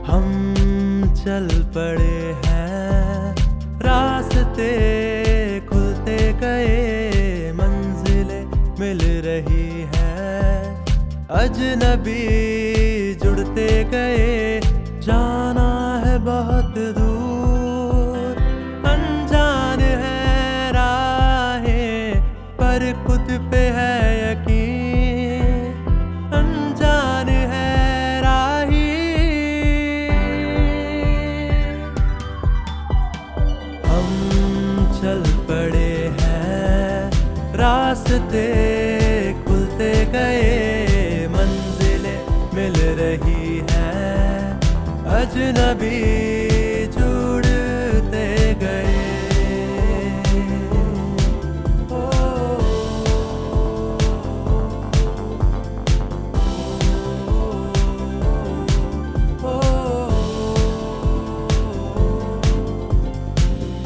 हम चल पड़े हैं, रास्ते खुलते गए, मंजिलें मिल रही हैं, अजनबी जुड़ते गए, जाना है बहुत दूर, अनजान है राहें पर खुद पे है यकीन, अनजान है राही। हम चल पड़े हैं, रास्ते खुलते गए, मंजिलें मिल रही हैं, अजनबी जुड़ते गए।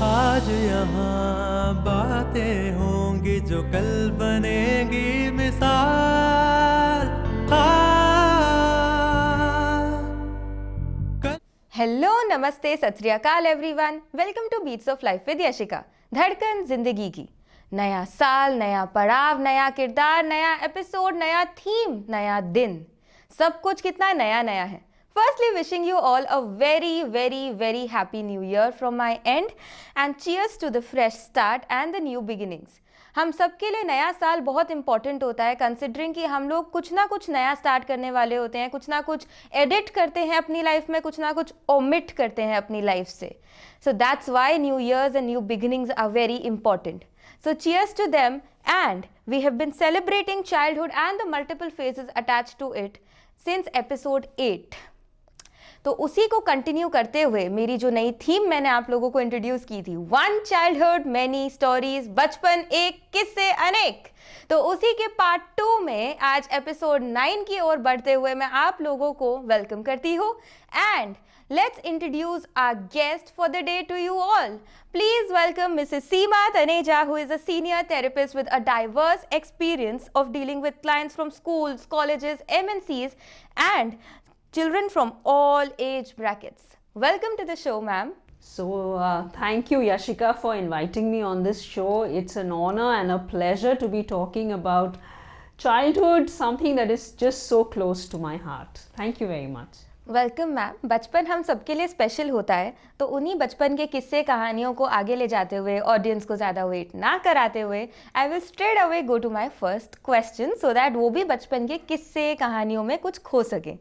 आज यहाँ बातें होंगी जो कल बनेगी मिसाल। हेलो, नमस्ते, सत श्री अकाल everyone. Welcome to beats of life with Yashika. धड़कन जिंदगी की। नया साल, नया पड़ाव, नया किरदार, नया एपिसोड, नया थीम, नया दिन, सब कुछ कितना नया नया है। Firstly, wishing you all a very, very, very happy new year from my end and cheers to the fresh start and the new beginnings. हम सबके लिए नया साल बहुत इंपॉर्टेंट होता है, कंसिडरिंग कि हम लोग कुछ ना कुछ नया स्टार्ट करने वाले होते हैं, कुछ ना कुछ एडिट करते हैं अपनी लाइफ में, कुछ ना कुछ ओमिट करते हैं अपनी लाइफ से. So that's why new years and new beginnings are very important. So cheers to them, and we have been celebrating childhood and the multiple phases attached to it since episode 8. तो उसी को continue करते हुए मेरी जो नई theme मैंने आप लोगों को इंट्रोड्यूस की थी, वन चाइल्डहुड मैनी स्टोरीज, बचपन एक किस्से अनेक, तो उसी के पार्ट 2 में आज एपिसोड 9 की ओर बढ़ते हुए मैं आप लोगों को वेलकम करती हूँ. And let's introduce our guest for the day to you all. Please welcome Mrs. Seema Taneja, who is a senior therapist with a diverse experience of dealing with clients from schools, colleges, MNCs, and children from all age brackets. Welcome to the show, ma'am. So, thank you, Yashika, for inviting me on this show. It's an honor and a pleasure to be talking about childhood, something that is just so close to my heart. Thank you very much. Welcome ma'am. बचपन हम सबके लिए special होता है, तो उन्हीं बचपन के किस्से कहानियों को आगे ले जाते हुए, ऑडियंस को ज़्यादा वेट ना कराते हुए, I will straight away go to my first question so that वो भी बचपन के किस्से कहानियों में कुछ खो सके.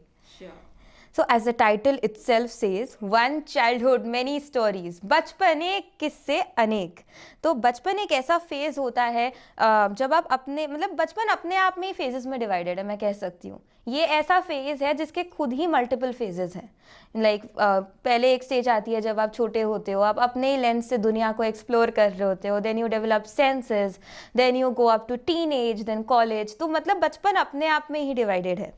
So as the title itself says, one childhood many stories, बचपन एक किस्से अनेक. तो बचपन एक ऐसा फेज होता है जब आप अपने मतलब बचपन अपने आप में ही फेजेस में डिवाइडेड है, मैं कह सकती हूँ. ये ऐसा फेज है जिसके खुद ही मल्टीपल फेजेस हैं. लाइक पहले एक स्टेज आती है जब आप छोटे होते हो, आप अपने ही लेंस से दुनिया को एक्सप्लोर कर रहे होते हो, then you develop senses, then you go up to teenage, then college. तो मतलब बचपन अपने आप में ही डिवाइडेड है.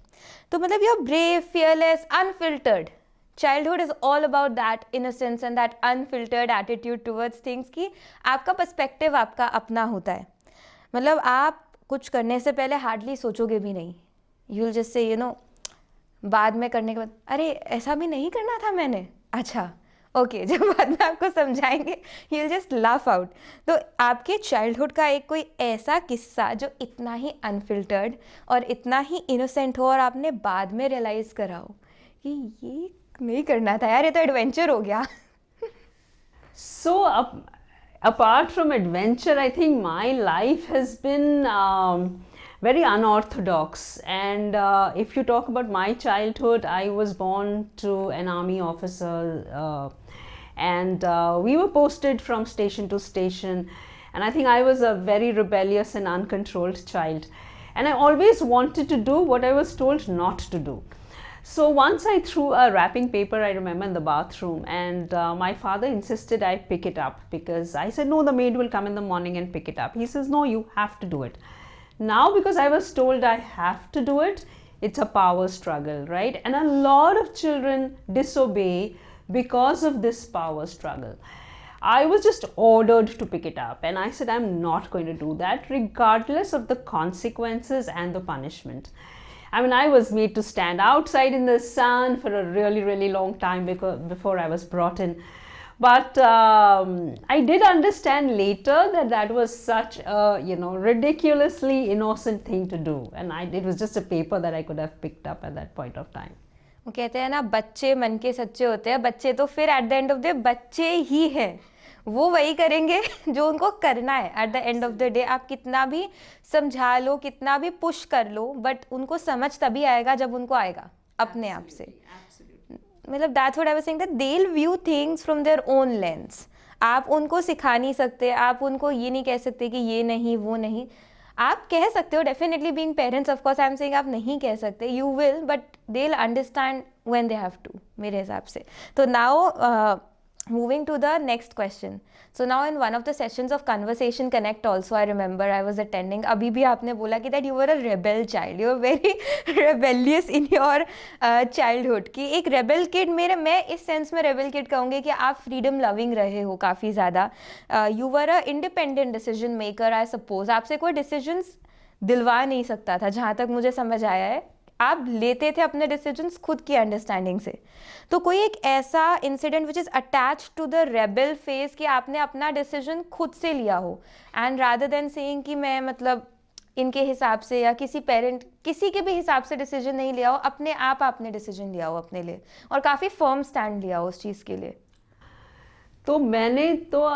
तो मतलब you are brave, fearless, unfiltered. Childhood is all about that innocence and that unfiltered attitude towards things की आपका पर्सपेक्टिव आपका अपना होता है. मतलब आप कुछ करने से पहले हार्डली सोचोगे भी नहीं. यू विल जस्ट से बाद में करने के बाद, अरे ऐसा भी नहीं करना था मैंने, अच्छा ओके जब बाद में आपको समझाएंगे you will just laugh out. तो आपके चाइल्डहुड का एक कोई ऐसा किस्सा जो इतना ही अनफिल्टर्ड और इतना ही इनोसेंट हो और आपने बाद में रियलाइज़ करा हो कि ये नहीं करना था यार, ये तो एडवेंचर हो गया. So, apart from adventure, I think my life has been very unorthodox. And if you talk about my childhood, I was born to an army officer. And we were posted from station to station, and I think I was a very rebellious and uncontrolled child, and I always wanted to do what I was told not to do. So once I threw a wrapping paper, I remember, in the bathroom, and my father insisted I pick it up, because I said, no, the maid will come in the morning and pick it up. He says, no, you have to do it. Now, because I was told I have to do it, it's a power struggle, right? And a lot of children disobey because of this power struggle. I was just ordered to pick it up, and I said I'm not going to do that regardless of the consequences and the punishment. I mean, I was made to stand outside in the sun for a really, really long time before I was brought in. But I did understand later that that was such a, ridiculously innocent thing to do. And it was just a paper that I could have picked up at that point of time. वो कहते हैं ना, बच्चे मन के सच्चे होते हैं. बच्चे तो फिर at the end of the day बच्चे ही हैं. वो वही करेंगे जो उनको करना है. At the end of the day आप कितना भी समझा लो, कितना भी पुश कर लो, बट उनको समझ तभी आएगा जब उनको आएगा अपने आप से. मतलब that's what I was saying, that they will view things from their own lens. आप उनको सिखा नहीं सकते, आप उनको ये नहीं कह सकते कि ये नहीं वो नहीं. आप कह सकते हो, definitely being parents of course I am saying आप नहीं कह सकते, you will, but they will understand when they have to, मेरे हिसाब से. तो now moving to the next question. So now in one of the sessions of Conversation Connect also, I remember I was attending, अभी भी आपने बोला कि that you were a rebel child, you were very rebellious in your childhood. कि एक rebel kid, मैं इस sense में rebel kid कहूँगी कि आप freedom loving रहे हो काफ़ी ज़्यादा. You were a independent decision maker, I suppose. आपसे कोई decisions दिलवा नहीं सकता था, जहाँ तक मुझे समझ आया है. आप लेते थे अपने डिसीजंस खुद की अंडरस्टैंडिंग से. तो कोई एक ऐसा incident which is attached to the rebel phase कि आपने अपना डिसीजन खुद से लिया हो, एंड रादर देन सेइंग कि मैं मतलब इनके हिसाब से या किसी पेरेंट किसी के भी हिसाब से डिसीजन नहीं लिया हो, अपने आप आपने डिसीजन लिया हो अपने लिए और काफ़ी फर्म स्टैंड लिया हो उस चीज़ के लिए. तो मैंने तो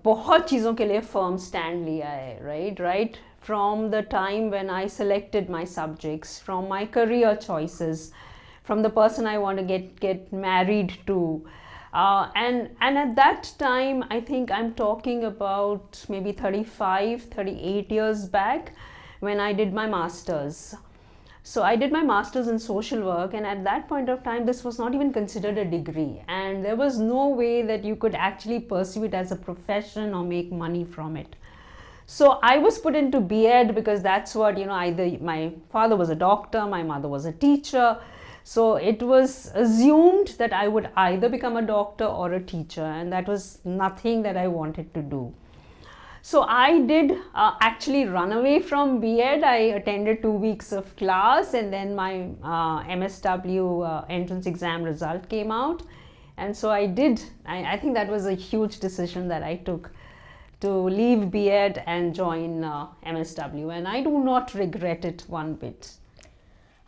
बहुत चीज़ों के लिए फर्म स्टैंड लिया है, right from the time when I selected my subjects, from my career choices, from the person I want to get married to, and at that time, I think I'm talking about maybe 38 years back, when I did my masters. So I did my masters in social work, and at that point of time this was not even considered a degree, and there was no way that you could actually pursue it as a profession or make money from it. So I was put into B.Ed because that's what, either my father was a doctor, my mother was a teacher. So it was assumed that I would either become a doctor or a teacher, and that was nothing that I wanted to do. So I did actually run away from B.Ed. I attended 2 weeks of class, and then my MSW entrance exam result came out. And so I did. I think that was a huge decision that I took, to leave B.Ed and join MSW, and I do not regret it one bit.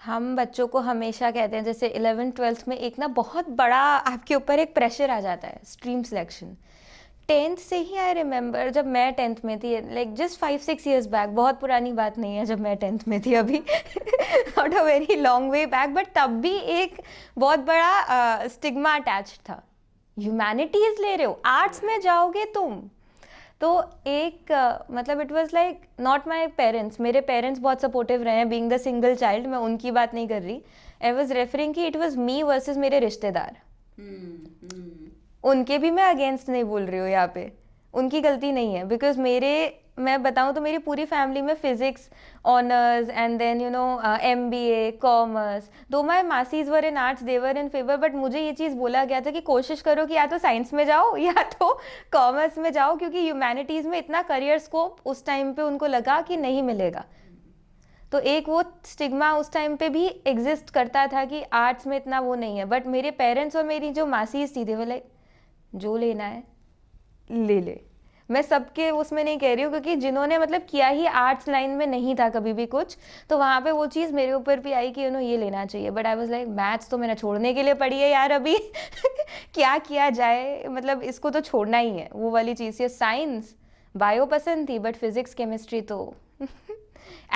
हम बच्चों को हमेशा कहते हैं, जैसे 11th-12th में एक ना बहुत बड़ा आपके ऊपर एक प्रेशर आ जाता है, स्ट्रीम सिलेक्शन. 10th से ही आई रिमेंबर, जब मैं 10th में थी, लाइक जस्ट 5-6 years बैक, बहुत पुरानी बात नहीं है जब मैं 10th में थी, अभी not a very long way back, but तब भी एक बहुत बड़ा स्टिग्मा अटैच था. ह्यूमैनिटीज़ ले रहे हो, आर्ट्स में जाओगे तुम. तो एक मतलब it was like not my parents, मेरे पेरेंट्स बहुत सपोर्टिव रहे हैं, बीइंग द सिंगल चाइल्ड, मैं उनकी बात नहीं कर रही. आई वाज रेफरिंग कि इट वाज मी वर्सेस मेरे रिश्तेदार. उनके भी मैं अगेंस्ट नहीं बोल रही हूँ यहाँ पे, उनकी गलती नहीं है, बिकॉज मैं बताऊँ तो मेरी पूरी फैमिली में physics honours and then MBA commerce, though my मासीज were in arts, they were in favour, but मुझे ये चीज़ बोला गया था कि कोशिश करो कि या तो साइंस में जाओ या तो कॉमर्स में जाओ, क्योंकि ह्यूमैनिटीज़ में इतना करियर स्कोप उस टाइम पे उनको लगा कि नहीं मिलेगा. तो एक वो स्टिग्मा उस टाइम पे भी एग्जिस्ट करता था कि आर्ट्स में इतना वो नहीं है. बट मेरे पेरेंट्स और मेरी जो मासीज थी, दे वर लाइक जो लेना है ले ले. मैं सबके उसमें नहीं कह रही हूँ, क्योंकि जिन्होंने मतलब किया ही आर्ट्स लाइन में नहीं था कभी भी कुछ, तो वहाँ पे वो चीज़ मेरे ऊपर भी आई कि ये लेना चाहिए. But I was like maths तो मैंने छोड़ने के लिए पढ़ी है यार अभी क्या किया जाए, मतलब इसको तो छोड़ना ही है, वो वाली चीज़. ये साइंस बायो पसंद थी, बट फिजिक्स केमिस्ट्री तो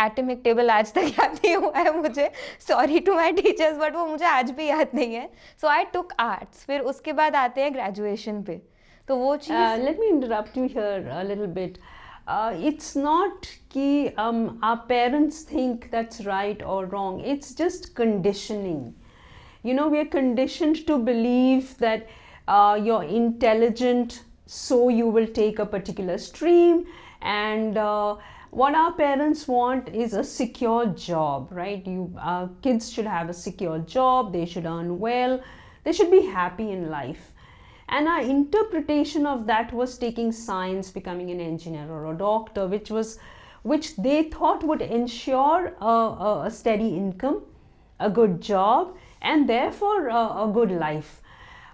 एटॉमिक टेबल आज तक याद नहीं हुआ है मुझे, sorry to my teachers, but वो मुझे आज भी याद नहीं है. So I took arts. फिर उसके बाद आते हैं ग्रेजुएशन पे, तो वो चीज़. Let me interrupt you here a little bit. It's not कि our parents think that's right or wrong. It's just conditioning. We are conditioned to believe that you're intelligent, so you will take a particular stream, and what our parents want is a secure job, right? Kids should have a secure job, they should earn well, they should be happy in life. And our interpretation of that was taking science, becoming an engineer or a doctor, which they thought would ensure a steady income a good job, and therefore a good life.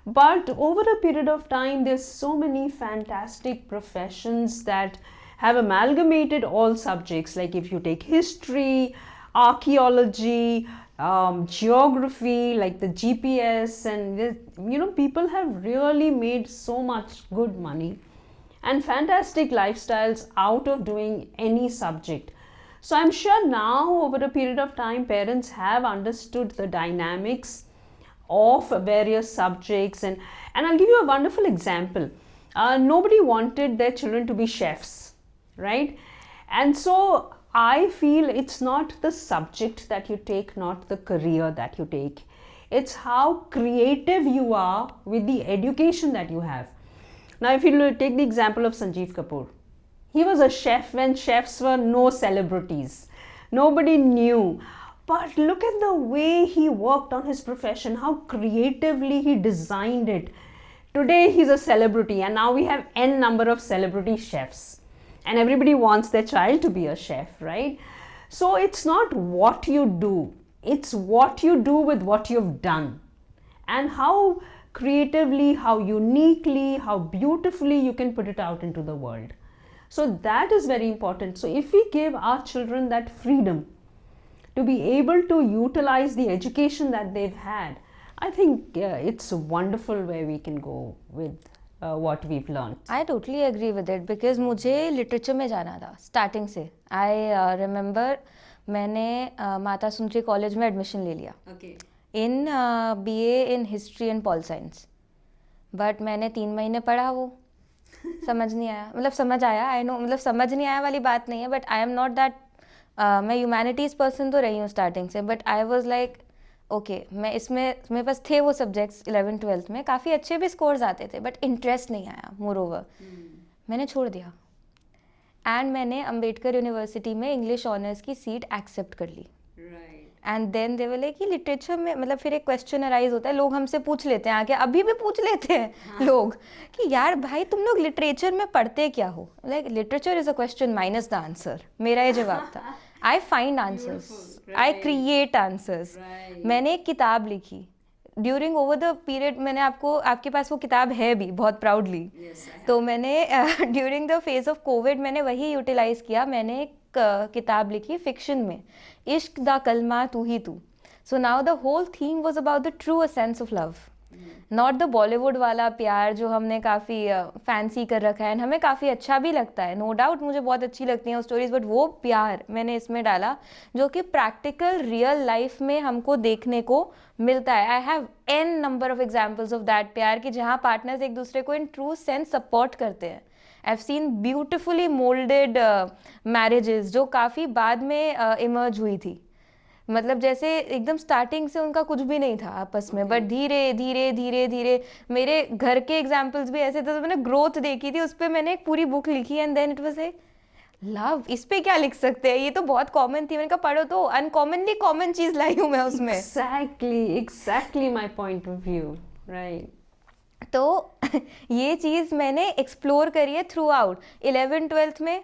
But over a period of time, there's so many fantastic professions that have amalgamated all subjects. Like if you take history, archaeology, geography, like the GPS, and people have really made so much good money and fantastic lifestyles out of doing any subject. So I'm sure now, over a period of time, parents have understood the dynamics of various subjects, and I'll give you a wonderful example. Nobody wanted their children to be chefs, right? And so I feel it's not the subject that you take, not the career that you take. It's how creative you are with the education that you have. Now, if you take the example of Sanjeev Kapoor, he was a chef when chefs were no celebrities. Nobody knew. But look at the way he worked on his profession, how creatively he designed it. Today he's a celebrity, and now we have n number of celebrity chefs. And everybody wants their child to be a chef, right? So it's not what you do, it's what you do with what you've done. And how creatively, how uniquely, how beautifully you can put it out into the world. So that is very important. So if we give our children that freedom to be able to utilize the education that they've had, I think it's wonderful where we can go with what we've learned. I totally agree with it because मुझे literature में जाना था starting से. I remember मैंने Mata Sundari college में admission ले लिया इन BA in history and pol science. But मैंने 3 महीने पढ़ा, वो समझ नहीं आया. मतलब समझ आया, आई नो, मतलब समझ नहीं आया वाली बात नहीं है, but I am not that. मैं ह्यूमैनिटीज़ पर्सन तो रही हूँ स्टार्टिंग से, but I was like okay, मैं इसमें मेरे पास थे वो सब्जेक्ट्स 11th-12th में, काफ़ी अच्छे भी स्कोर्स आते थे, बट इंटरेस्ट नहीं आया. मोर ओवर मैंने छोड़ दिया. एंड मैंने अम्बेडकर यूनिवर्सिटी में इंग्लिश ऑनर्स की सीट एक्सेप्ट कर ली. And then they were like कि लिटरेचर में, मतलब फिर एक क्वेश्चन अराइज होता है, लोग हमसे पूछ लेते हैं आके, अभी भी पूछ लेते हैं लोग कि यार भाई तुम लोग लिटरेचर में पढ़ते क्या हो. Like literature is a question minus the answer. मेरा ये जवाब था, I find answers, I create answers. मैंने एक किताब लिखी ड्यूरिंग ओवर द पीरियड. मैंने आपके पास वो किताब है भी बहुत प्राउडली. तो मैंने during the phase of Covid मैंने वही यूटिलाइज किया. मैंने एक किताब लिखी फिक्शन में, इश्क दा कलमा तू ही तू. So now the whole theme was about the true essence of love, not the Bollywood वाला प्यार जो हमने काफ़ी फैंसी कर रखा है. हमें काफ़ी अच्छा भी लगता है, नो डाउट, मुझे बहुत अच्छी लगती हैं वो स्टोरीज, बट वो प्यार मैंने इसमें डाला जो कि प्रैक्टिकल रियल लाइफ में हमको देखने को मिलता है. I have n number of examples of that प्यार कि जहाँ पार्टनर्स एक दूसरे को इन ट्रू सेंस सपोर्ट करते हैं. I've seen beautifully molded marriages जो काफ़ी बाद में इमर्ज हुई थी. मतलब जैसे एकदम स्टार्टिंग से उनका कुछ भी नहीं था आपस में, बट धीरे धीरे धीरे धीरे. मेरे घर के एग्जाम्पल्स भी ऐसे थे, तो मैंने ग्रोथ देखी थी. उस पर मैंने एक पूरी बुक लिखी and then it was like love, इस पे क्या लिख सकते हैं, ये तो बहुत कॉमन थी. मैंने कहा पढ़ो तो अनकॉमनली कॉमन चीज़ लाई हूँ मैं उसमें. Exactly my point of view, right. तो ये चीज़ मैंने एक्सप्लोर करी है थ्रू आउट 11th-12th में,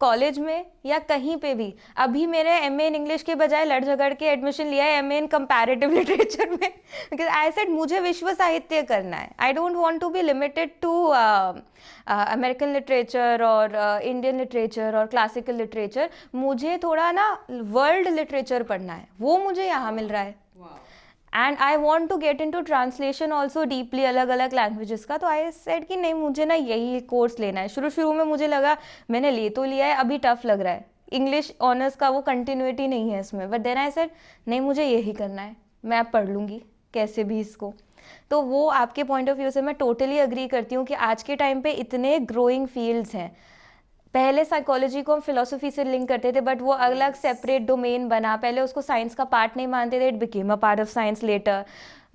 कॉलेज में, या कहीं पे भी. अभी मेरे MA इन इंग्लिश के बजाय लड़ झगड़ के एडमिशन लिया है MA इन कंपैरेटिव लिटरेचर में, बिकॉज आई सेड मुझे विश्व साहित्य करना है. I don't want to be limited to American literature और इंडियन लिटरेचर और क्लासिकल लिटरेचर. मुझे थोड़ा ना वर्ल्ड लिटरेचर पढ़ना है, वो मुझे यहाँ मिल रहा है. And I want to get into translation also deeply, अलग अलग लैंग्वेजेस का. तो आई सेड कि नहीं, मुझे ना यही कोर्स लेना है. शुरू में मुझे लगा, मैंने ले तो लिया है, अभी टफ लग रहा है, इंग्लिश ऑनर्स का वो कंटिन्यूटी नहीं है इसमें. बट देन आई सेड नहीं, मुझे यही करना है, मैं अब पढ़ लूँगी कैसे भी इसको. तो वो आपके पॉइंट ऑफ व्यू से मैं टोटली अग्री करती हूँ कि आज के टाइम पे इतने ग्रोइंग फील्ड्स हैं. पहले साइकोलॉजी को हम फिलोसफी से लिंक करते थे, बट वो अलग सेपरेट डोमेन बना. पहले उसको साइंस का पार्ट नहीं मानते थे, it became a part of science later.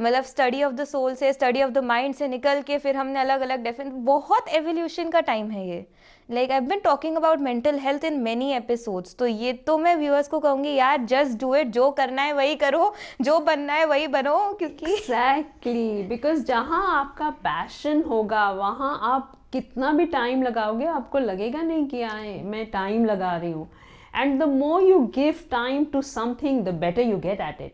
मतलब स्टडी ऑफ द सोल से, स्टडी ऑफ द माइंड से निकल के फिर हमने अलग अलग बहुत एवोल्यूशन का टाइम है ये. Like I have been talking about mental health in many episodes. तो ये तो मैं व्यूअर्स को कहूँगी, यार जस्ट डू इट, जो करना है वही करो, जो बनना है वही बनो. क्योंकि एग्जैक्टली, बिकॉज जहाँ आपका पैशन होगा वहाँ आप कितना भी टाइम लगाओगे आपको लगेगा नहीं कि मैं टाइम लगा रही हूँ. And the more you give time to something the better you get at it.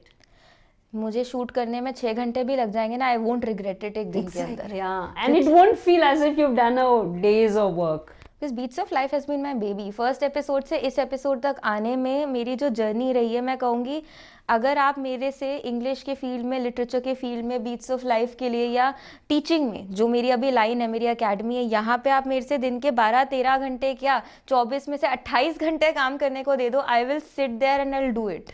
मुझे शूट करने में 6 घंटे भी लग जाएंगे ना, आई वोंट रिग्रेट इट एक दिन के अंदर. Yeah, and it won't feel as if you've done a days of work. Because beats of life has been my baby. First episode से इस एपिसोड तक आने में मेरी जो जर्नी रही है, मैं कहूँगी अगर आप मेरे से इंग्लिश के फील्ड में, लिटरेचर के फील्ड में, बीट्स ऑफ लाइफ के लिए या टीचिंग में, जो मेरी अभी लाइन है, मेरी एकेडमी है, यहाँ पे आप मेरे से दिन के 12-13 घंटे क्या 24 में से 28 घंटे काम करने को दे दो, I will sit there and I will do it.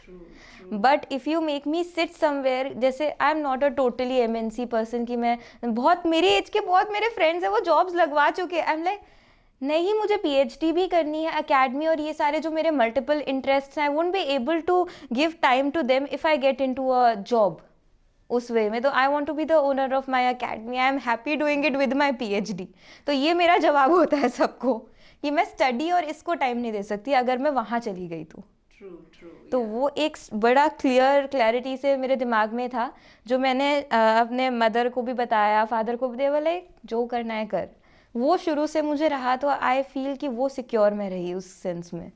But if you make me sit somewhere, जैसे I am not a totally MNC person कि मैं बहुत, मेरी एज के बहुत मेरे फ्रेंड्स हैं वो जॉब्स लगवा चुके हैं. आई एम लाइक नहीं, मुझे PhD भी करनी है, एकेडमी और ये सारे जो मेरे मल्टीपल इंटरेस्ट्स हैं, I won't be able to give time to them if I get into a job उस वे में. तो I want to be the owner of my academy, I am happy doing it with my PhD. तो ये मेरा जवाब होता है सबको कि मैं स्टडी और इसको टाइम नहीं दे सकती अगर मैं वहाँ चली गई तो. तो वो एक बड़ा क्लैरिटी से मेरे दिमाग में था, जो मैंने अपने मदर को भी बताया, फादर को भी. दे बोले जो करना है कर. वो शुरू से मुझे रहा, तो आई फील कि वो सिक्योर में रही उस सेंस में.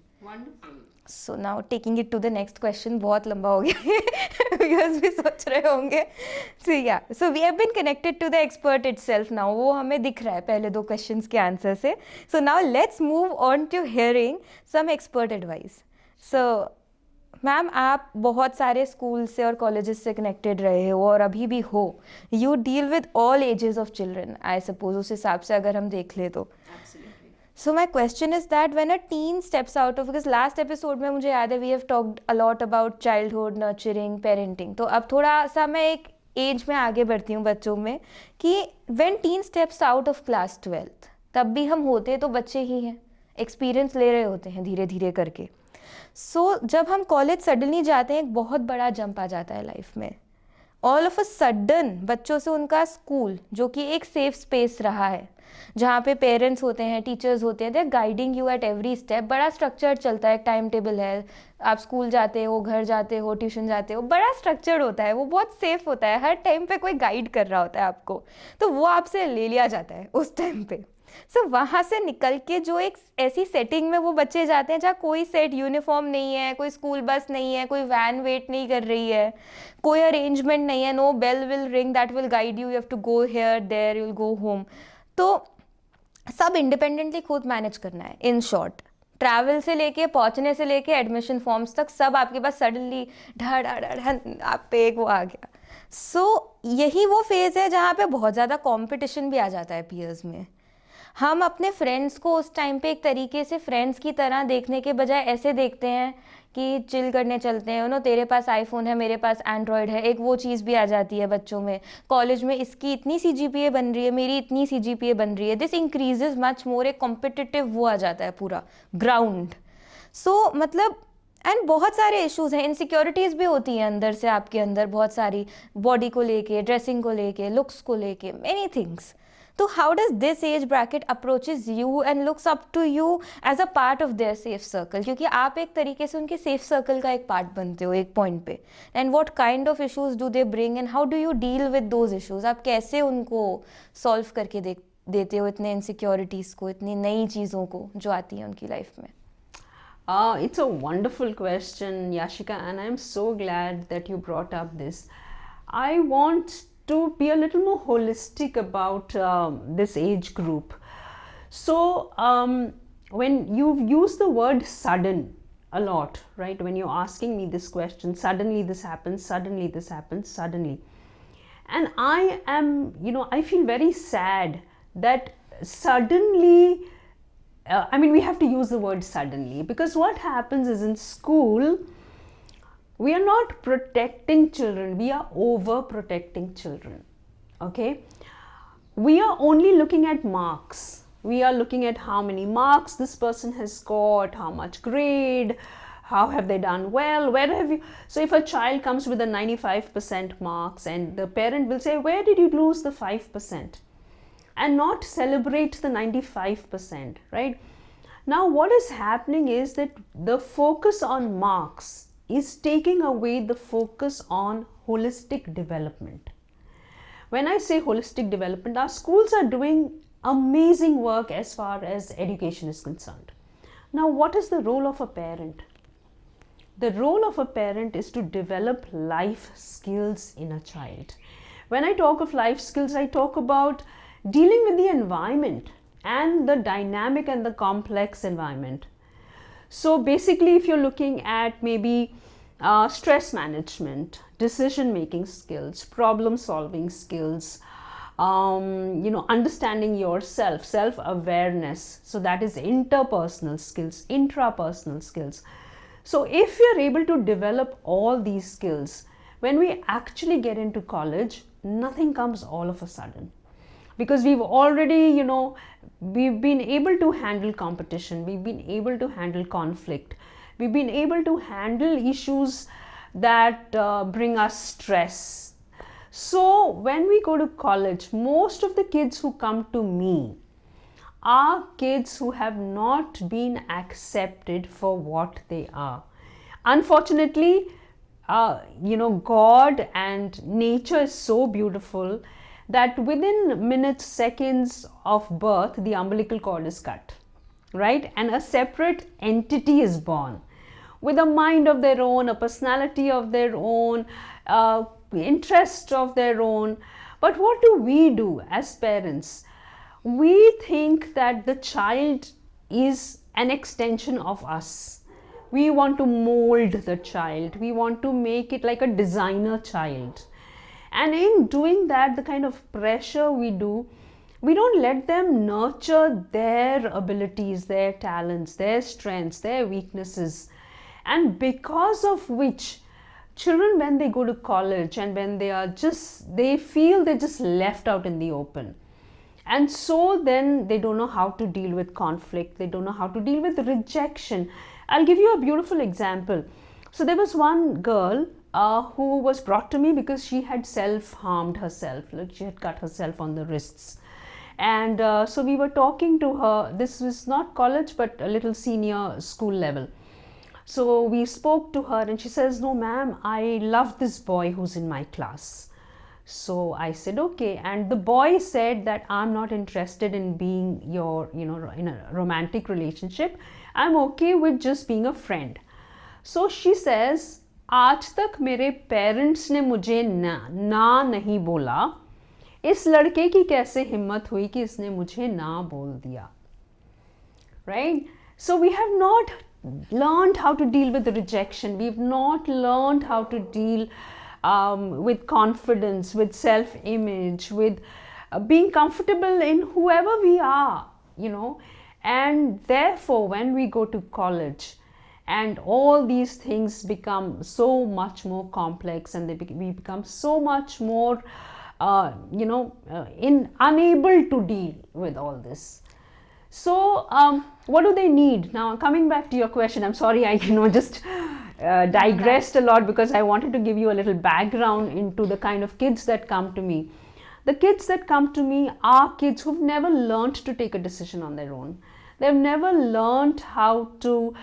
So now taking it to the next question, बहुत लंबा हो गया व्यूअर्स भी सोच रहे होंगे. So we have been connected to the expert itself now, वो हमें दिख रहा है पहले 2 क्वेश्चंस के आंसर से. So now let's move on to hearing some expert advice. So ma'am, आप बहुत सारे स्कूल से और कॉलेजेस से कनेक्टेड रहे हो और अभी भी हो. You deal with all ages of children, I suppose, उस हिसाब से अगर हम देख ले तो. So my question is that when a teen steps out of, because last episode में मुझे याद है we have talked a lot about childhood, nurturing, parenting. तो अब थोड़ा सा मैं एक एज में आगे बढ़ती हूँ बच्चों में, कि when tin steps out of class 12th, तब भी हम होते तो बच्चे ही हैं, एक्सपीरियंस ले रहे होते हैं धीरे धीरे करके. जब हम कॉलेज सडनली जाते हैं, एक बहुत बड़ा जंप आ जाता है लाइफ में. ऑल ऑफ अ सडन बच्चों से उनका स्कूल, जो कि एक सेफ स्पेस रहा है, जहाँ पे पेरेंट्स होते हैं, टीचर्स होते हैं, they are guiding you at every step. बड़ा स्ट्रक्चर चलता है, एक टाइम टेबल है, आप स्कूल जाते हो, घर जाते हो, ट्यूशन जाते हो, बड़ा स्ट्रक्चर्ड होता है, वो बहुत सेफ होता है, हर टाइम पे कोई गाइड कर रहा होता है आपको. तो वो आपसे ले लिया जाता है उस टाइम पे. वहाँ से निकल के जो एक ऐसी सेटिंग में वो बच्चे जाते हैं जहाँ कोई सेट यूनिफॉर्म नहीं है, कोई स्कूल बस नहीं है, कोई वैन वेट नहीं कर रही है, कोई अरेंजमेंट नहीं है, no bell will ring that will guide you have to go here there, you will go home. तो सब इंडिपेंडेंटली खुद मैनेज करना है. इन शॉर्ट, ट्रैवल से लेके, पहुँचने से लेके, एडमिशन फॉर्म्स तक सब आपके पास सडनली ढ आप पे एक वो आ गया. यही वो फेज़ है जहाँ पे बहुत ज़्यादा कॉम्पिटिशन भी आ जाता है पीयर्स में. हम अपने फ्रेंड्स को उस टाइम पे एक तरीके से फ्रेंड्स की तरह देखने के बजाय ऐसे देखते हैं कि चिल करने चलते हैं, नो तेरे पास आईफोन है, मेरे पास एंड्रॉयड है. एक वो चीज़ भी आ जाती है बच्चों में. कॉलेज में इसकी इतनी CGPA बन रही है, मेरी इतनी CGPA बन रही है. दिस इंक्रीजेज मच मोर, एक कॉम्पिटिटिव वो आ जाता है पूरा ग्राउंड. मतलब एंड बहुत सारे इश्यूज हैं, इनसिक्योरिटीज़ भी होती हैं अंदर से, आपके अंदर बहुत सारी, बॉडी को लेके, ड्रेसिंग को लेके, लुक्स को लेके, मेनी थिंग्स. तो how does this age bracket approaches you and looks up to you as a part of their safe circle, क्योंकि आप एक तरीके से उनके सेफ सर्कल का एक पार्ट बनते हो एक पॉइंट पे. And what kind of issues do they bring and how do you deal with those issues. आप कैसे उनको सॉल्व करके देते हो इतने इनसिक्योरिटीज़ को, इतनी नई चीज़ों को जो आती हैं उनकी लाइफ में. It's a wonderful question, Yashika, and I'm so glad that you brought up this. I want to be a little more holistic about this age group. So when you've used the word sudden a lot, right, when you're asking me this question, suddenly this happens, suddenly this happens, suddenly, and I am, I feel very sad that suddenly, we have to use the word suddenly, because what happens is in school, we are not protecting children, we are overprotecting children. Okay, we are only looking at marks. We are looking at how many marks this person has got, how much grade, how have they done well, where have you. So if a child comes with a 95% marks, and the parent will say, where did you lose the 5%, and not celebrate the 95%, right? Now what is happening is that the focus on marks is taking away the focus on holistic development. When I say holistic development, our schools are doing amazing work as far as education is concerned. Now, what is the role of a parent? the role of a parent is to develop life skills in a child. When I talk of life skills, I talk about dealing with the environment and the dynamic and the complex environment. So basically, if you're looking at maybe stress management, decision making skills, problem solving skills, understanding yourself, self awareness, so that is interpersonal skills, intrapersonal skills. So if you're able to develop all these skills, when we actually get into college, nothing comes all of a sudden, because we've already, we've been able to handle competition, we've been able to handle conflict, we've been able to handle issues that bring us stress. So when we go to college, most of the kids who come to me are kids who have not been accepted for what they are. Unfortunately, God and nature is so beautiful that within minutes, seconds of birth, the umbilical cord is cut, right? And a separate entity is born with a mind of their own, a personality of their own, interest of their own. But what do we do as parents? We think that the child is an extension of us. We want to mold the child. We want to make it like a designer child. And in doing that, the kind of pressure we do, we don't let them nurture their abilities, their talents, their strengths, their weaknesses. And because of which, children, when they go to college and when they feel they're just left out in the open. And so then they don't know how to deal with conflict. They don't know how to deal with rejection. I'll give you a beautiful example. So there was one girl who was brought to me because she had self-harmed herself. Like she had cut herself on the wrists. And so we were talking to her. This was not college, but a little senior school level. So we spoke to her and she says, "No, ma'am, I love this boy who's in my class." So I said, "Okay." And the boy said that, "I'm not interested in being in a romantic relationship. I'm okay with just being a friend." So she says, "आज तक मेरे parents ने मुझे ना नहीं बोला, इस लड़के की कैसे हिम्मत हुई कि इसने मुझे ना बोल दिया." Right? So we have not learned how to deal with rejection. We've not learned how to deal with confidence, with self-image, with being comfortable in whoever we are, And therefore, when we go to college and all these things become so much more complex and we become so much more, unable to deal with all this. So what do they need? Now, coming back to your question, I'm sorry, I just digressed a lot because I wanted to give you a little background into the kind of kids that come to me. The kids that come to me are kids who've never learned to take a decision on their own. They've never learned how to,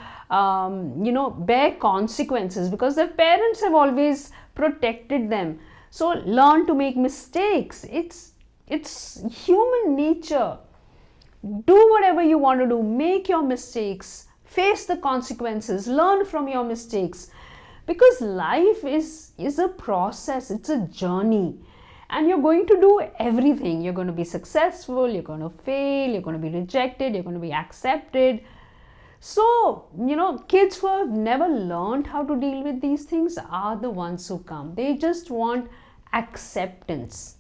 bear consequences because their parents have always protected them. So learn to make mistakes. It's human nature. Do whatever you want to do. Make your mistakes. Face the consequences. Learn from your mistakes. Because life is a process. It's a journey. And you're going to do everything. You're going to be successful. You're going to fail. You're going to be rejected. You're going to be accepted. So, kids who have never learned how to deal with these things are the ones who come. They just want acceptance.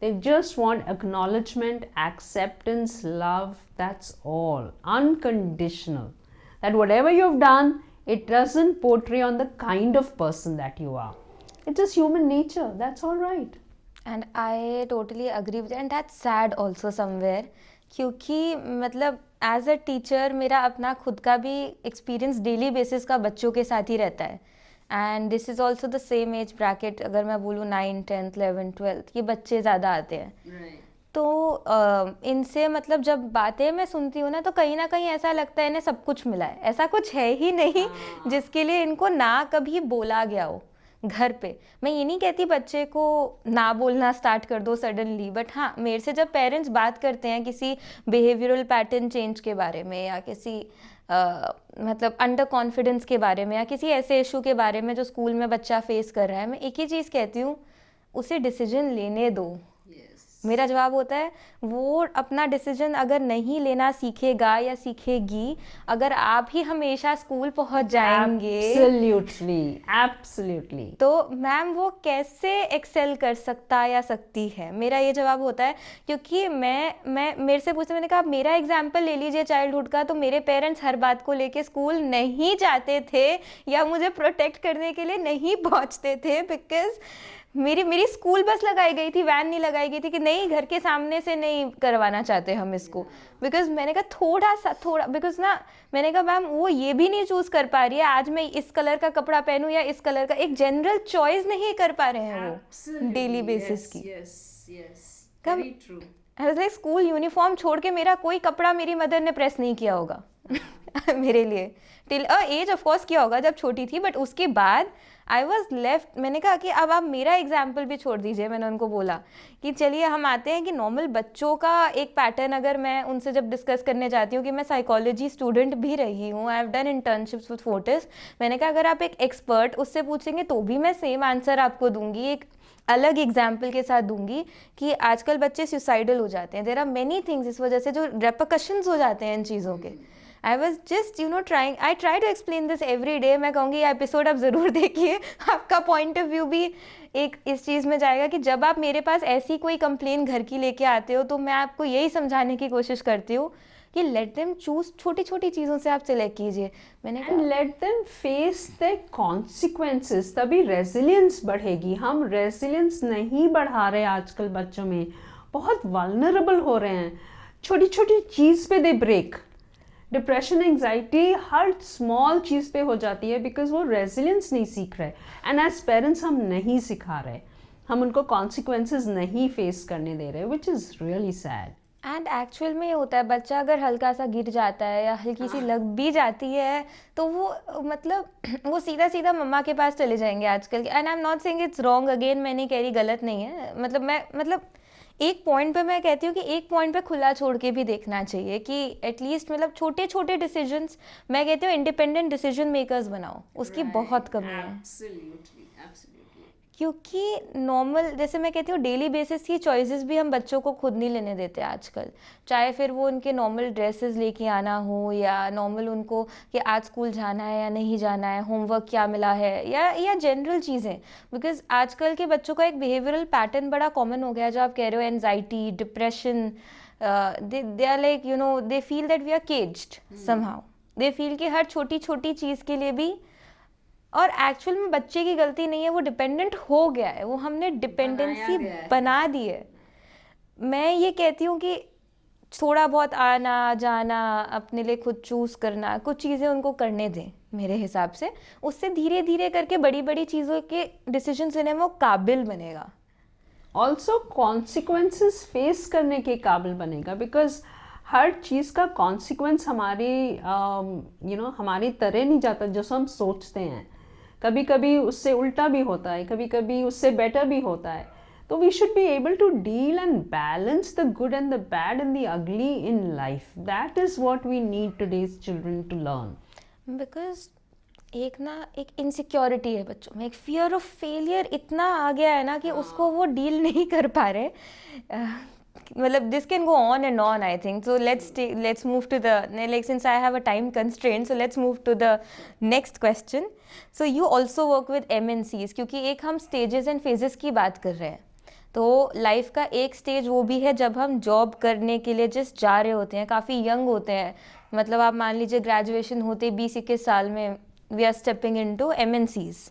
They just want acknowledgement, acceptance, love, that's all. Unconditional. That whatever you've done, it doesn't portray on the kind of person that you are. It's just human nature. That's all right. And I totally agree with you. And that's sad also somewhere. क्योंकि मतलब as a teacher मेरा अपना खुद का भी experience daily basis का बच्चों के साथ ही रहता है. And this is also the same age bracket. अगर मैं बोलूँ 9, 10th, 11th, 12th ये बच्चे ज़्यादा आते हैं. तो इनसे मतलब जब बातें मैं सुनती हूँ ना तो कहीं ना कहीं ऐसा लगता है इन्हें सब कुछ मिला है. ऐसा कुछ है ही नहीं जिसके लिए इनको ना कभी बोला गया हो घर पे. मैं ये नहीं कहती बच्चे को ना बोलना स्टार्ट कर दो सडनली, बट हाँ मेरे से जब पेरेंट्स बात करते हैं किसी बिहेवियरल पैटर्न चेंज के बारे में या किसी मतलब अंडर कॉन्फिडेंस के बारे में या किसी ऐसे इशू के बारे में जो स्कूल में बच्चा फेस कर रहा है, मैं एक ही चीज़ कहती हूँ, उसे डिसीजन लेने दो। मेरा जवाब होता है वो अपना डिसीजन अगर नहीं लेना सीखेगा या सीखेगी, अगर आप ही हमेशा स्कूल पहुंच जाएंगे एब्सोल्युटली तो मैम वो कैसे एक्सेल कर सकता या सकती है। मेरा ये जवाब होता है, क्योंकि मैं मेरे से पूछते, मैंने कहा मेरा एग्जाम्पल ले लीजिए चाइल्डहुड का, तो मेरे पेरेंट्स हर बात को लेके स्कूल नहीं जाते थे या मुझे प्रोटेक्ट करने के लिए नहीं पहुंचते थे, बिकॉज मेरी स्कूल बस लगाई गई थी, वैन नहीं लगाई गई थी कि नहीं घर के सामने से नहीं करवाना चाहते हम इसको। बिकॉज मैंने कहा थोड़ा बिकॉज ना मैंने कहा मैम वो ये भी नहीं चूज कर पा रही है, आज मैं इस कलर का कपड़ा पहनूं या इस कलर का, एक जनरल चॉइस नहीं कर पा रहे हैं वो डेली बेसिस की। I was like school uniform छोड़ के मेरा कोई कपड़ा मेरी मदर ने प्रेस नहीं किया होगा मेरे लिए, टिल एज ऑफ कोर्स किया होगा जब छोटी थी, बट उसके बाद आई वॉज लेफ्ट। मैंने कहा कि अब आप मेरा एग्जाम्पल भी छोड़ दीजिए। मैंने उनको बोला कि चलिए हम आते हैं कि नॉर्मल बच्चों का एक पैटर्न, अगर मैं उनसे जब डिस्कस करने जाती हूँ कि मैं साइकोलॉजी स्टूडेंट भी रही हूँ, I have done internships with Fortis, मैंने कहा अगर आप एक एक्सपर्ट उससे पूछेंगे तो भी मैं सेम आंसर आपको दूंगी, एक अलग एग्जाम्पल के साथ दूंगी कि आजकल बच्चे सुसाइडल हो जाते हैं, देयर आर मेनी थिंग्स, इस वजह से जो रेपरकशंस हो जाते हैं इन चीज़ों के। I was just I try to explain this every day. मैं कहूँगी ये एपिसोड आप ज़रूर देखिए, आपका पॉइंट ऑफ व्यू भी एक इस चीज़ में जाएगा कि जब आप मेरे पास ऐसी कोई कंप्लेन घर की लेके आते हो तो मैं आपको यही समझाने की कोशिश करती हूँ कि लेट देम चूज, छोटी छोटी चीज़ों से आप सिलेक्ट कीजिए। मैंने कहा let them face the consequences, तभी रेजिलियंस बढ़ेगी। हम रेजिलियंस नहीं बढ़ा रहे आजकल, बच्चों में बहुत वल्नरेबल हो रहे हैं, छोटी छोटी चीज़ पे दे ब्रेक। डिप्रेशन, एंग्जाइटी हर स्मॉल चीज़ पे हो जाती है बिकॉज वो रेजिलियंस नहीं सीख रहे, एंड एज पेरेंट्स हम नहीं सिखा रहे, हम उनको कॉन्सिक्वेंसेस नहीं फेस करने दे रहे, which is really sad. And actual में ये होता है, बच्चा अगर हल्का सा गिर जाता है या हल्की सी लग भी जाती है तो वो मतलब वो सीधा सीधा मम्मा के पास चले जाएंगे आजकल। And I am not saying it's wrong, again मैं नहीं कह रही गलत नहीं है, मतलब एक पॉइंट पे मैं कहती हूँ कि एक पॉइंट पे खुला छोड़ के भी देखना चाहिए कि एटलीस्ट मतलब छोटे छोटे डिसीजंस, मैं कहती हूँ इंडिपेंडेंट डिसीजन मेकर्स बनाओ, उसकी बहुत कमी है। क्योंकि नॉर्मल, जैसे मैं कहती हूँ डेली बेसिस की चॉइसेस भी हम बच्चों को खुद नहीं लेने देते आजकल, चाहे फिर वो उनके नॉर्मल ड्रेसेस लेके आना हो या नॉर्मल उनको कि आज स्कूल जाना है या नहीं जाना है, होमवर्क क्या मिला है, या जनरल चीज़ें। बिकॉज आजकल के बच्चों का एक बिहेवियरल पैटर्न बड़ा कॉमन हो गया है, जो आप कह रहे हो anxiety, depression, they are like you know they feel that we are caged somehow, they feel कि हर छोटी छोटी चीज़ के लिए भी, और एक्चुअल में बच्चे की गलती नहीं है, वो डिपेंडेंट हो गया है, वो हमने डिपेंडेंसी बना दी है। मैं ये कहती हूँ कि थोड़ा बहुत आना जाना, अपने लिए खुद चूज़ करना, कुछ चीज़ें उनको करने दें मेरे हिसाब से, उससे धीरे धीरे करके बड़ी बड़ी चीज़ों के डिसीजन लेने में वो काबिल बनेगा। ऑल्सो कॉन्सिक्वेंसेस फेस करने के काबिल बनेगा, बिकॉज हर चीज़ का कॉन्सिक्वेंस हमारी हमारी तरह नहीं जाता जैसा हम सोचते हैं, कभी कभी उससे उल्टा भी होता है, कभी कभी उससे बेटर भी होता है। तो we should be able to deal and balance the good and the bad and the ugly in life. That is what we need today's children to learn. Because एक इनसिक्योरिटी है बच्चों में, एक फियर ऑफ फेलियर इतना आ गया है ना कि उसको वो डील नहीं कर पा रहे। मतलब this can go on and on, I think. So let's move to the, like, since I have a time constraint, so let's move to the next question. So you also work with MNCs, क्योंकि एक हम stages and phases की बात कर रहे हैं, तो life का एक स्टेज वो भी है जब हम जॉब करने के लिए जस्ट जा रहे होते हैं, काफ़ी यंग होते हैं, मतलब आप मान लीजिए ग्रेजुएशन होते 20-21 साल में we are stepping into MNCs।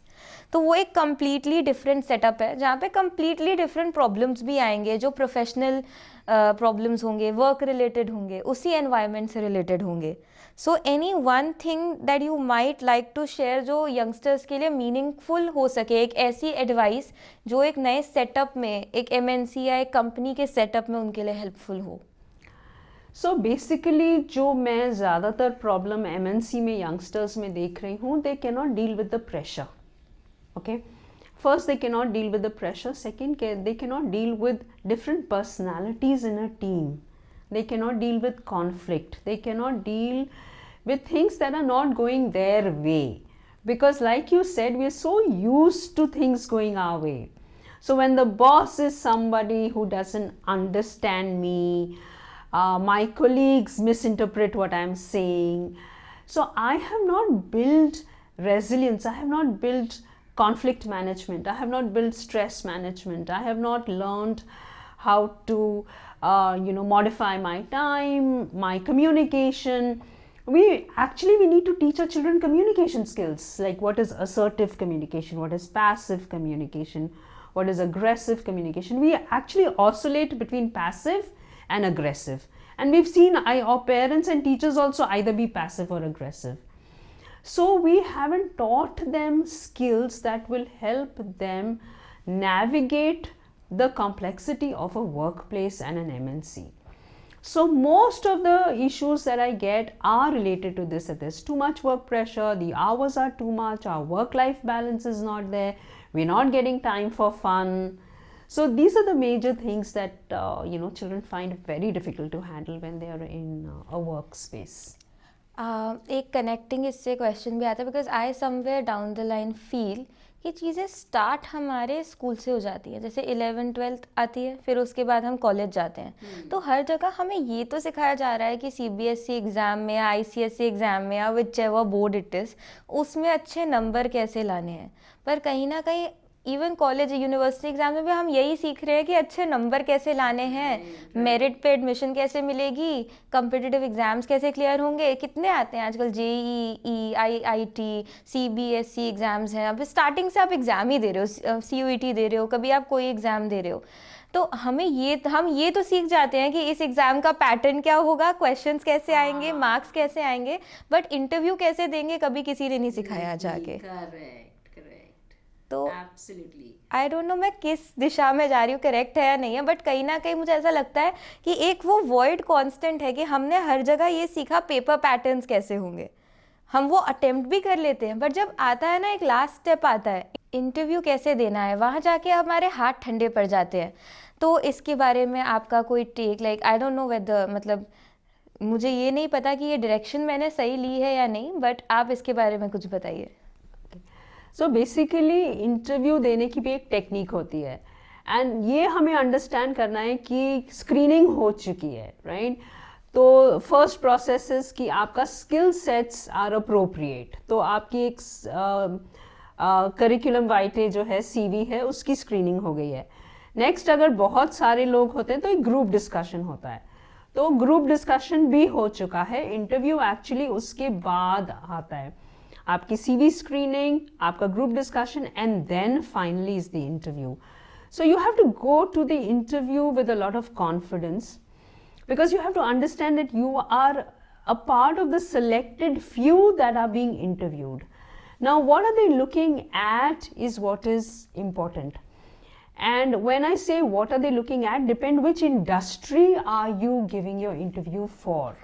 तो वो एक कम्प्लीटली डिफरेंट सेटअप है जहाँ पे कम्प्लीटली डिफरेंट प्रॉब्लम्स भी आएंगे, जो प्रोफेशनल प्रॉब्लम्स होंगे, वर्क रिलेटेड होंगे, उसी एनवायरनमेंट से रिलेटेड होंगे। So any one thing that you might like to share जो यंगस्टर्स के लिए मीनिंगफुल हो सके, एक ऐसी एडवाइस जो एक नए सेटअप में, एक MNC या एक कंपनी के सेटअप में उनके लिए हेल्पफुल हो। सो बेसिकली जो मैं ज़्यादातर प्रॉब्लम MNC में यंगस्टर्स में देख रही हूँ, they can not deal with the pressure. Okay, first they cannot deal with the pressure, second they cannot deal with different personalities in a team, they cannot deal with conflict, they cannot deal with things that are not going their way. Because like you said, we are so used to things going our way. So when the boss is somebody who doesn't understand me, my colleagues misinterpret what I'm saying. So I have not built resilience, I have not built conflict management, I have not built stress management, I have not learned how to modify my time, my communication. We need to teach our children communication skills, like what is assertive communication, what is passive communication, what is aggressive communication. We actually oscillate between passive and aggressive, and we've seen our parents and teachers also either be passive or aggressive. So we haven't taught them skills that will help them navigate the complexity of a workplace and an MNC. So most of the issues that I get are related to this. There's too much work pressure, the hours are too much, our work-life balance is not there, we're not getting time for fun. So these are the major things that children find very difficult to handle when they are in a workspace. एक connecting इससे question भी आता है, because I somewhere down the line feel कि चीज़ें start हमारे school से हो जाती हैं. जैसे 11th-12th आती है, फिर उसके बाद हम कॉलेज जाते हैं. तो हर जगह हमें ये तो सिखाया जा रहा है कि CBSE एग्ज़ाम में या ICSE एग्ज़ाम में या which ever board it is, उसमें अच्छे नंबर कैसे लाने हैं. पर कहीं ना कहीं इवन कॉलेज यूनिवर्सिटी एग्जाम में भी हम यही सीख रहे हैं कि अच्छे नंबर कैसे लाने हैं, मेरिट पे एडमिशन कैसे मिलेगी, कम्पिटिटिव एग्जाम्स कैसे क्लियर होंगे. कितने आते हैं आजकल, JEE, IIT, CBSE एग्जाम्स हैं. अब स्टार्टिंग से आप एग्ज़ाम ही दे रहे हो, CUET दे रहे हो, कभी आप कोई एग्ज़ाम दे रहे हो. तो हम ये तो सीख जाते हैं कि इस एग्ज़ाम का पैटर्न क्या होगा, क्वेश्चंस कैसे आएंगे, मार्क्स कैसे आएंगे, बट इंटरव्यू कैसे देंगे कभी किसी ने नहीं सिखाया जाके. तो आई डोंट नो मैं किस दिशा में जा रही हूँ, करेक्ट है या नहीं है, बट कहीं ना कहीं मुझे ऐसा लगता है कि एक वो वॉइड कांस्टेंट है कि हमने हर जगह ये सीखा पेपर पैटर्न्स कैसे होंगे. हम वो अटेम्प्ट भी कर लेते हैं, बट जब आता है ना एक लास्ट स्टेप आता है, इंटरव्यू कैसे देना है, वहाँ जाके हमारे हाथ ठंडे पड़ जाते हैं. तो इसके बारे में आपका कोई take, like I don't know whether, मतलब मुझे ये नहीं पता कि ये डायरेक्शन मैंने सही ली है या नहीं, बट आप इसके बारे में कुछ बताइए. सो बेसिकली इंटरव्यू देने की भी एक टेक्निक होती है, एंड ये हमें अंडरस्टैंड करना है कि स्क्रीनिंग हो चुकी है, राइट. तो फर्स्ट प्रोसेस इज कि आपका स्किल सेट्स आर अप्रोप्रिएट. तो आपकी एक करिकुलम वाइटे जो है, CV है, उसकी स्क्रीनिंग हो गई है. नेक्स्ट अगर बहुत सारे लोग होते हैं तो एक ग्रुप डिस्कशन होता है. तो ग्रुप डिस्कशन भी हो चुका है. इंटरव्यू एक्चुअली उसके बाद आता है. आपकी CV screening, आपका group discussion, and then finally is the interview. So you have to go to the interview with a lot of confidence, because you have to understand that you are a part of the selected few that are being interviewed. Now what are they looking at is what is important. And when I say what are they looking at, depend which industry are you giving your interview for.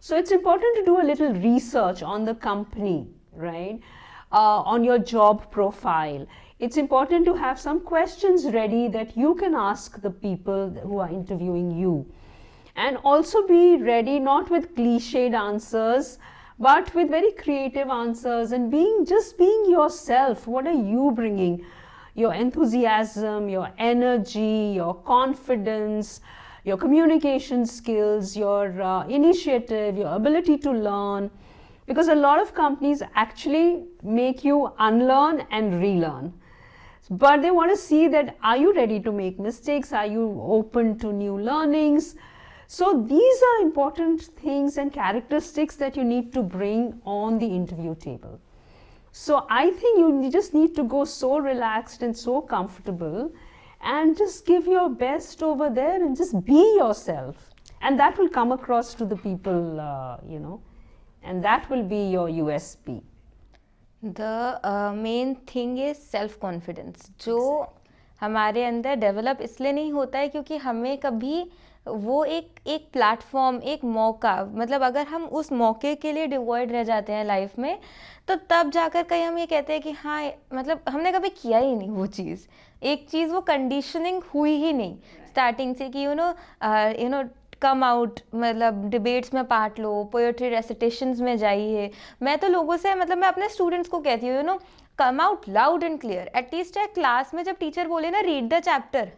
So it's important to do a little research on the company, right? On your job profile. It's important to have some questions ready that you can ask the people who are interviewing you. And also be ready not with cliched answers, but with very creative answers, and just being yourself. What are you bringing? Your enthusiasm, your energy, your confidence, your communication skills, your initiative, your ability to learn. Because a lot of companies actually make you unlearn and relearn. But they want to see that, are you ready to make mistakes? Are you open to new learnings? So these are important things and characteristics that you need to bring on the interview table. So I think you just need to go so relaxed and so comfortable and just give your best over there and just be yourself. And that will come across to the people, and that will be your USP. The main thing is self confidence, जो हमारे अंदर develop इसलिए नहीं होता है क्योंकि हमें कभी वो एक प्लेटफॉर्म, एक मौका, मतलब अगर हम उस मौके के लिए डिवॉइड रह जाते हैं लाइफ में, तो तब जाकर कहीं हम ये कहते हैं कि हाँ, मतलब हमने कभी किया ही नहीं वो चीज़. एक चीज़ वो कंडीशनिंग हुई ही नहीं स्टार्टिंग से कि यू नो कम आउट, मतलब डिबेट्स में पार्ट लो, पोएट्री रेसिटेशंस में जाइए. मैं तो लोगों से, मतलब मैं अपने स्टूडेंट्स को कहती हूँ, you know, come out loud and clear. At least class में जब टीचर बोले ना रीड द चैप्टर,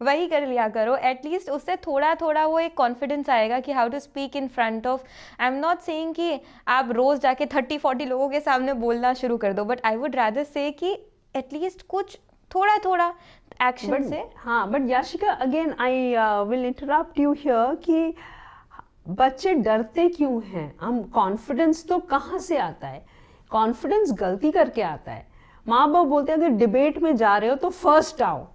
वही कर लिया करो. एटलीस्ट उससे थोड़ा थोड़ा वो एक कॉन्फिडेंस आएगा कि how to speak in front of. I am not saying कि आप रोज जाके 30-40 लोगों के सामने बोलना शुरू कर दो, बट आई वुड रादर से कि एटलीस्ट कुछ थोड़ा थोड़ा एक्शन से. हाँ, but Yashika, again I will interrupt you here कि बच्चे डरते क्यों हैं? हम कॉन्फिडेंस तो कहाँ से आता है? कॉन्फिडेंस गलती करके आता है. माँ बाप बोलते हैं अगर डिबेट में जा रहे हो तो फर्स्ट आओ,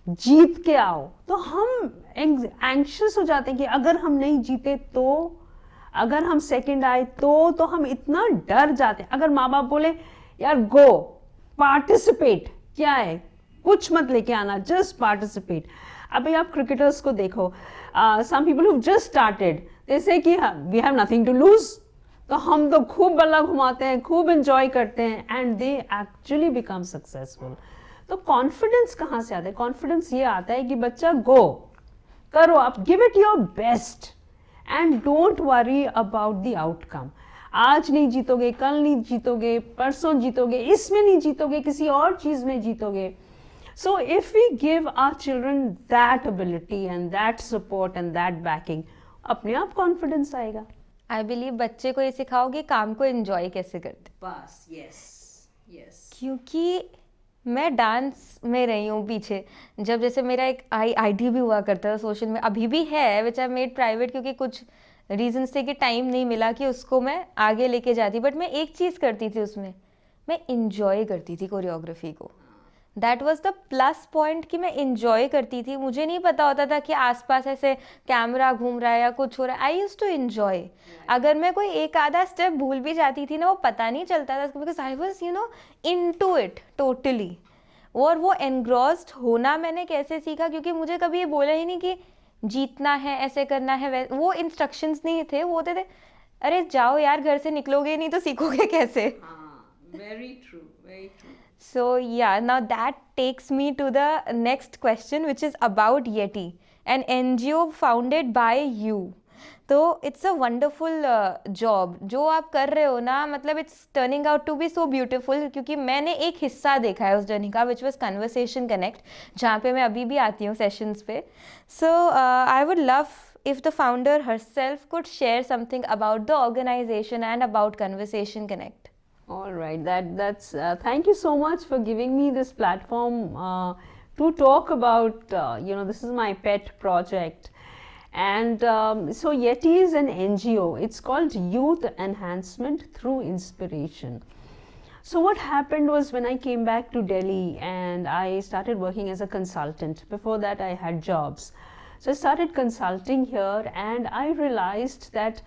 जीत के आओ. तो हम एंग्शियस हो जाते हैं कि अगर हम नहीं जीते तो, अगर हम सेकंड आए तो हम इतना डर जाते हैं. अगर माँ बाप बोले यार गो पार्टिसिपेट, क्या है, कुछ मत लेके आना, जस्ट पार्टिसिपेट. अभी आप क्रिकेटर्स को देखो, some people who just started, they say कि we have nothing to lose, तो हम तो खूब बल्ला घुमाते हैं, खूब एंजॉय करते हैं, and they actually become successful. तो कॉन्फिडेंस कहाँ से आता है? कॉन्फिडेंस ये आता है कि बच्चा गो करो, आप give it your best and don't worry about the outcome. आज नहीं जीतोगे, कल नहीं जीतोगे, परसों जीतोगे, इसमें नहीं जीतोगे, किसी और चीज में जीतोगे. So if we give our children that ability and that support and that backing, अपने आप कॉन्फिडेंस आएगा. आई बिलीव बच्चे को ये सिखाओ कि काम को एंजॉय कैसे करते. बस, यस यस. क्योंकि मैं डांस में रही हूँ पीछे, जब जैसे मेरा एक आईडी भी हुआ करता था सोशल में, अभी भी है, विच आई मेड प्राइवेट, क्योंकि कुछ रीजंस थे कि टाइम नहीं मिला कि उसको मैं आगे लेके जाती. बट मैं एक चीज़ करती थी उसमें, मैं इंजॉय करती थी कोरियोग्राफी को. That was the plus point कि मैं इंजॉय करती थी. मुझे नहीं पता होता था कि आसपास ऐसे कैमरा घूम रहा है या कुछ हो रहा है. आई यूज टू इंजॉय. अगर मैं कोई एक आधा स्टेप भूल भी जाती थी ना, वो पता नहीं चलता था, because I was you know into it totally. और वो एनग्रॉस्ड होना मैंने कैसे सीखा? क्योंकि मुझे कभी ये बोला ही नहीं कि जीतना है, ऐसे करना है. वो इंस्ट्रक्शंस नहीं थे, वो होते थे अरे जाओ यार, घर से निकलोगे नहीं तो सीखोगे कैसे. Very true, very true. So yeah, now that takes me to the next question, which is about Yeti, an NGO founded by you. तो it's a wonderful job जो आप कर रहे हो ना, मतलब it's turning out to be so beautiful. क्योंकि मैंने एक हिस्सा देखा है उस जर्नी का, which was Conversation Connect, जहाँ पे मैं अभी भी आती हूँ सेशंस पे. So I would love if the founder herself could share something about the organization and about Conversation Connect. All right, that's thank you so much for giving me this platform to talk about, this is my pet project. And so Yeti is an NGO. It's called Youth Enhancement Through Inspiration. So what happened was, when I came back to Delhi and I started working as a consultant. Before that I had jobs. So I started consulting here, and I realized that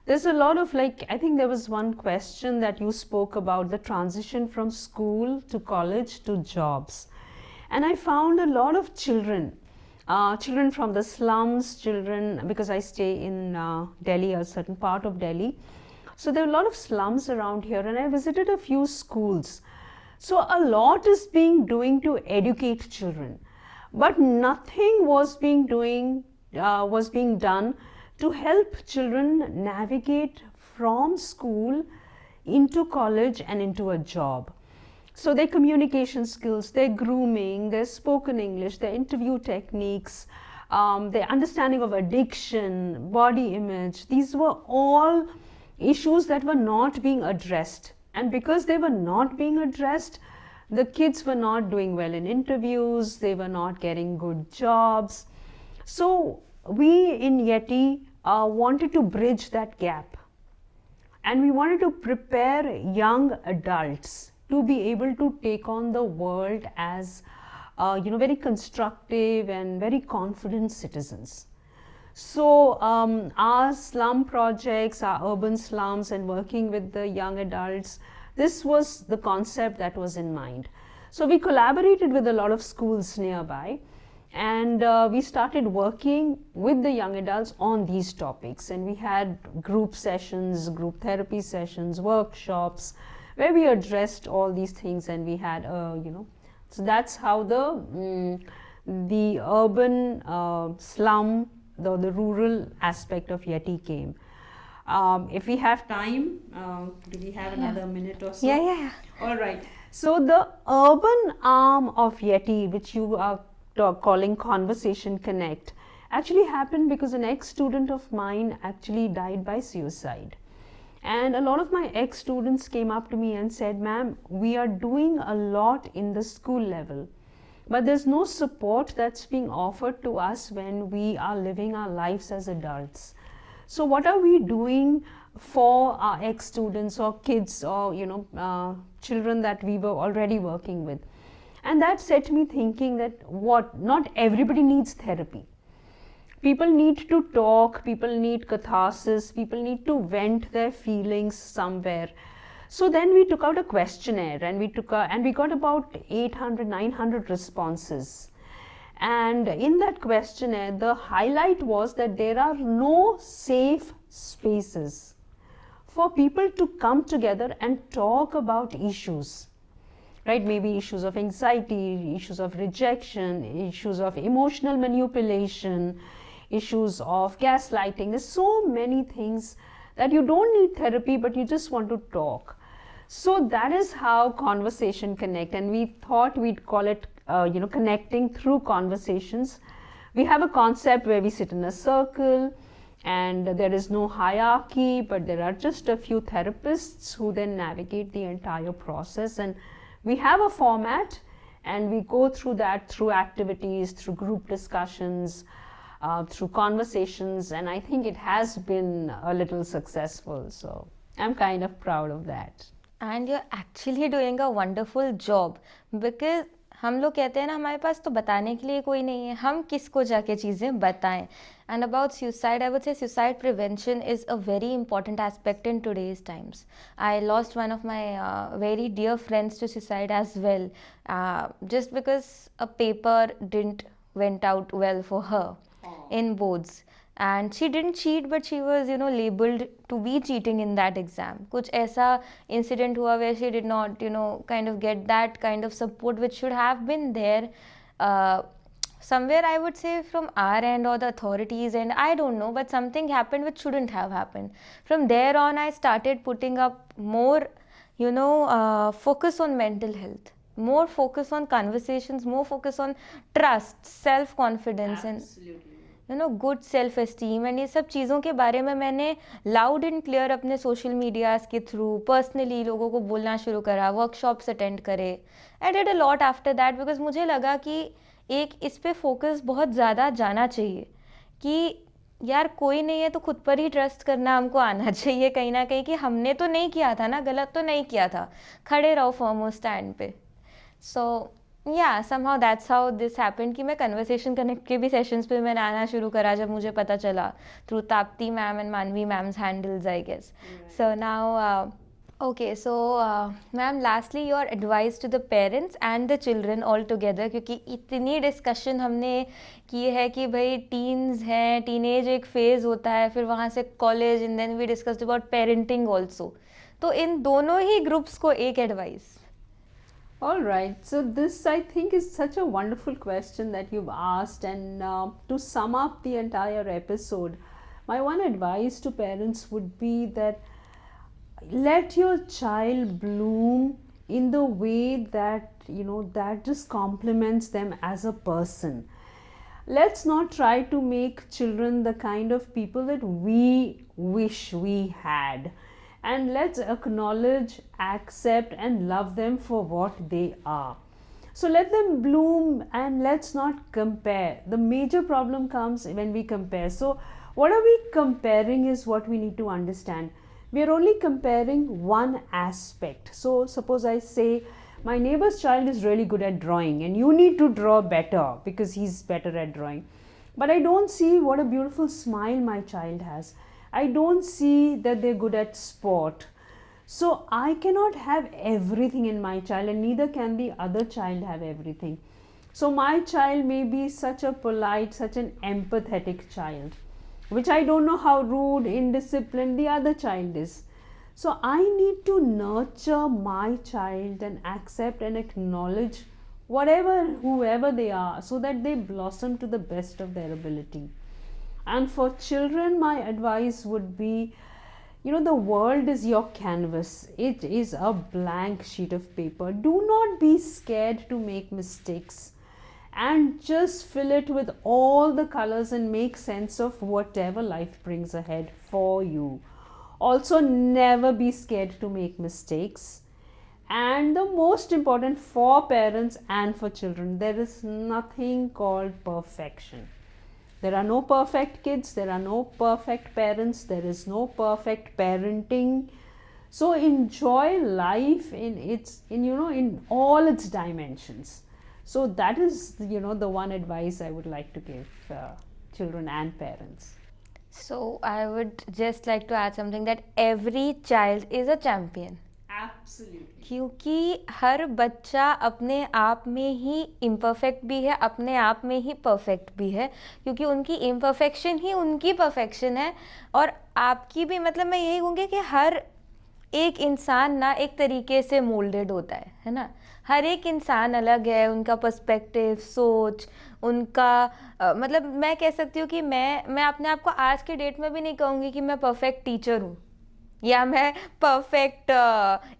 there's a lot of, like, I think there was one question that you spoke about, the transition from school to college to jobs. And I found a lot of children from the slums, because I stay in Delhi, a certain part of Delhi. So there are a lot of slums around here, and I visited a few schools. So a lot is being to educate children, but nothing was being done to help children navigate from school into college and into a job. So their communication skills, their grooming, their spoken English, their interview techniques, their understanding of addiction, body image, these were all issues that were not being addressed. And because they were not being addressed, the kids were not doing well in interviews, they were not getting good jobs. So we in Yeti wanted to bridge that gap, and we wanted to prepare young adults to be able to take on the world as very constructive and very confident citizens. So our slum projects, our urban slums, and working with the young adults, this was the concept that was in mind. So we collaborated with a lot of schools nearby, and we started working with the young adults on these topics, and we had group sessions, group therapy sessions, workshops, where we addressed all these things, and we had so that's how the urban slum the rural aspect of Yeti came. If we have time, do we have another minute or so? Yeah. All right. So the urban arm of Yeti, which you are calling Conversation Connect, actually happened because an ex-student of mine actually died by suicide. And a lot of my ex-students came up to me and said, ma'am, we are doing a lot in the school level, but there's no support that's being offered to us when we are living our lives as adults. So what are we doing for our ex-students or kids or children that we were already working with? And that set me thinking that not everybody needs therapy. People need to talk, people need catharsis, people need to vent their feelings somewhere. So then we took out a questionnaire and we got about 800, 900 responses. And in that questionnaire, the highlight was that there are no safe spaces for people to come together and talk about issues. Right? Maybe issues of anxiety, issues of rejection, issues of emotional manipulation, issues of gaslighting. There's so many things that you don't need therapy, but you just want to talk. So that is how Conversation Connect, and we thought we'd call it connecting through conversations. We have a concept where we sit in a circle and there is no hierarchy, but there are just a few therapists who then navigate the entire process, and we have a format and we go through that through activities, through group discussions, through conversations, and I think it has been a little successful. So I'm kind of proud of that. And you're actually doing a wonderful job, because हम लोग कहते हैं ना, हमारे पास तो बताने के लिए कोई नहीं है, हम किसको जाके चीज़ें बताएं. And about suicide, I would say suicide prevention is a very important aspect in today's times. I lost one of my very dear friends to suicide as well, just because a paper didn't went out well for her in boards. And she didn't cheat, but she was labeled to be cheating in that exam. कुछ ऐसा incident हुआ where she did not kind of get that kind of support which should have been there somewhere, I would say, from our end or the authorities, and I don't know, but something happened which shouldn't have happened. From there on, I started putting up more focus on mental health, more focus on conversations, more focus on trust, self-confidence. Absolutely. And good self esteem, and ये सब चीज़ों के बारे में मैंने loud and clear अपने social medias के through personally लोगों को बोलना शुरू करा, वर्कशॉप्स अटेंड करे. I did a lot after that, because मुझे लगा कि एक इस पे फोकस बहुत ज़्यादा जाना चाहिए कि यार कोई नहीं है तो खुद पर ही ट्रस्ट करना हमको आना चाहिए कहीं ना कहीं, कि हमने तो नहीं किया था ना, गलत तो नहीं किया था, खड़े रहो फर्म स्टैंड पे. सो या somehow that's how this happened कि मैं कन्वर्सेशन कनेक्ट के भी सेशंस पे मैंने आना शुरू करा जब मुझे पता चला, through Tapti ma'am and Manavi ma'am's handles, I guess. So now okay, so ma'am, lastly your advice to the parents and the children all together, क्योंकि इतनी डिस्कशन हमने की है कि भाई टीन्स हैं, टीनेज एक फेज़ होता है, फिर वहाँ से college, and then we discussed about parenting also. तो इन दोनों ही ग्रुप्स को एक advice. All right, so this I think is such a wonderful question that you've asked, and to sum up the entire episode, my one advice to parents would be that let your child bloom in the way that that just complements them as a person. Let's not try to make children the kind of people that we wish we had. And let's acknowledge, accept and love them for what they are. So let them bloom and let's not compare. The major problem comes when we compare. So what are we comparing is what we need to understand. We are only comparing one aspect. So suppose I say my neighbor's child is really good at drawing and you need to draw better because he's better at drawing. But I don't see what a beautiful smile my child has. I don't see that they're good at sport. So I cannot have everything in my child, and neither can the other child have everything. So my child may be such a polite, such an empathetic child, which I don't know how rude, indisciplined the other child is. So I need to nurture my child and accept and acknowledge whoever they are, so that they blossom to the best of their ability. And for children, my advice would be, the world is your canvas. It is a blank sheet of paper. Do not be scared to make mistakes, and just fill it with all the colors and make sense of whatever life brings ahead for you. Also, never be scared to make mistakes. And the most important for parents and for children, there is nothing called perfection. There are no perfect kids, there are no perfect parents, there is no perfect parenting. So enjoy life in all its dimensions. So that is the one advice I would like to give children and parents. So I would just like to add something, that every child is a champion. Absolutely. क्योंकि हर बच्चा अपने आप में ही imperfect भी है, अपने आप में ही परफेक्ट भी है, क्योंकि उनकी इम्परफेक्शन ही उनकी परफेक्शन है. और आपकी भी, मतलब मैं यही कहूँगी कि हर एक इंसान ना एक तरीके से मोल्डेड होता है ना. हर एक इंसान अलग है, उनका पर्सपेक्टिव, सोच, उनका मतलब मैं कह सकती हूँ कि मैं अपने आप को आज के डेट में भी नहीं कहूँगी कि मैं परफेक्ट टीचर हूँ, या मैं परफेक्ट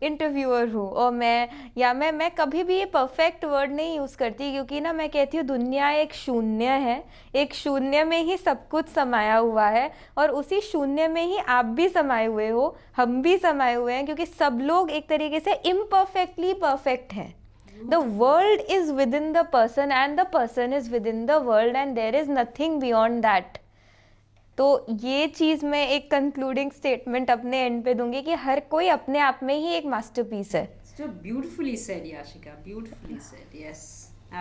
इंटरव्यूअर हूँ, और मैं कभी भी ये परफेक्ट वर्ड नहीं यूज़ करती, क्योंकि ना मैं कहती हूँ दुनिया एक शून्य है, एक शून्य में ही सब कुछ समाया हुआ है, और उसी शून्य में ही आप भी समाये हुए हो, हम भी समाये हुए हैं, क्योंकि सब लोग एक तरीके से इम्परफेक्टली परफेक्ट हैं. The world is within the person and the person is within the world and there is nothing beyond that. तो ये चीज़ मैं एक कंक्लूडिंग स्टेटमेंट अपने एंड पे दूंगी कि हर कोई अपने आप में ही एक मास्टरपीस है. So beautifully said, Yashika. Beautifully said. Yes,